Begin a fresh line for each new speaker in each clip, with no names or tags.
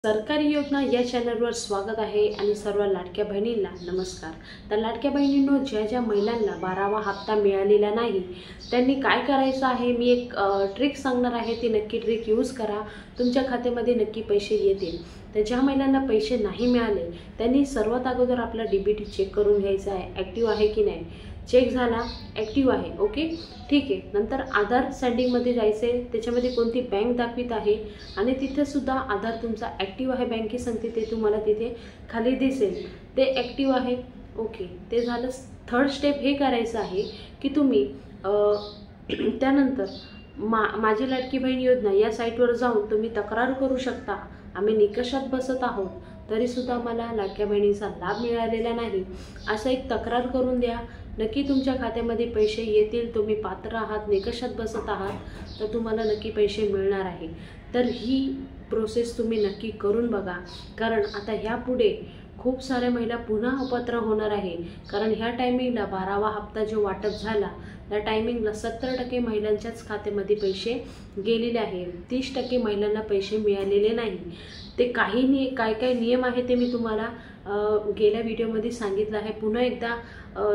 सरकारी योजना या चॅनलवर स्वागत आहे आणि सर्व लाडक्या बहिणींना नमस्कार। तर लाडक्या बहिणींनो, ज्या ज्या महिलांना 12वा हप्ता मिळालेला नाही त्यांनी काय करायचं आहे, मी एक ट्रिक सांगणार आहे। ती नक्की ट्रिक यूज करा, तुमच्या खात्यामध्ये नक्की पैसे येतील। तर ज्या महिलांना पैसे नाही मिळाले त्यांनी सर्वात अगोदर आपला डीबीटी चेक करून घ्यायचा आहे, ॲक्टिव्ह आहे की नाही। चेक झाला, ॲक्टिव्ह आहे, ओके ठीक आहे। नंतर आधार सेंडिंगमध्ये जायचे, त्याच्यामध्ये कोणती बँक दाखवित आहे आणि तिथे सुद्धा आधार तुमचा ॲक्टिव्ह आहे, बँके सांगते ते तुम्हाला तिथे खाली दिसेल, ते ॲक्टिव्ह आहे, ओके। ते झालं। थर्ड स्टेप हे करायचं आहे की तुम्ही त्यानंतर माझी लाडकी बहीण योजना या साईटवर जाऊन तुम्ही तक्रार करू शकता। आम्ही निकषात बसत आहोत तरीसुद्धा मला लाडक्या बहिणींचा लाभ मिळालेला नाही, असं एक तक्रार करून द्या। नक्की तुमच्या खात्यामध्ये पैसे येतील, तुम्ही पात्र आहात, निकषात बसत आहात तर तुम्हाला नक्की पैसे मिळणार आहे। तर ही प्रोसेस तुम्ही नक्की करून बघा, कारण आता ह्यापुढे खूप साऱ्या महिला पुन्हा अपात्र होणार आहे। कारण ह्या टायमिंगला 12वा हप्ता जो वाटप झाला त्या टायमिंगला 70% महिलांच्याच खात्यामध्ये पैसे गेलेले आहे, 30% महिलांना पैसे मिळालेले नाही। ते काय काय नियम आहे ते मी तुम्हाला गेल्या व्हिडिओमध्ये सांगितलं आहे। पुन्हा एकदा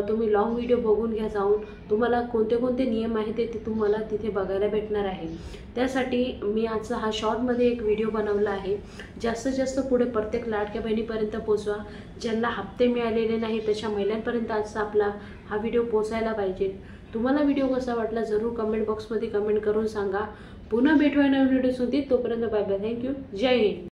तुम्ही लॉंग व्हिडिओ बघून घ्या जाऊन, तुम्हाला कोणते कोणते नियम आहे ते तुम्हाला तिथे बघायला भेटणार आहे। त्यासाठी मी आजचा हा शॉर्टमध्ये एक व्हिडिओ बनवला आहे। जास्तीत जास्त पुढे प्रत्येक लाडक्या बहिणीपर्यंत पोहोचवा, ज्यांना हप्ते मिळालेले नाही तशा महिलांपर्यंत आजचा आपला हा व्हिडिओ पोहोचायला पाहिजे। तुम्हाला व्हिडिओ कसा वाटला जरूर कमेंट बॉक्समध्ये कमेंट करून सांगा। पुन्हा भेटूया नवीन व्हिडिओमध्ये, तोपर्यंत बाय बाय, थँक्यू, जय हिंद।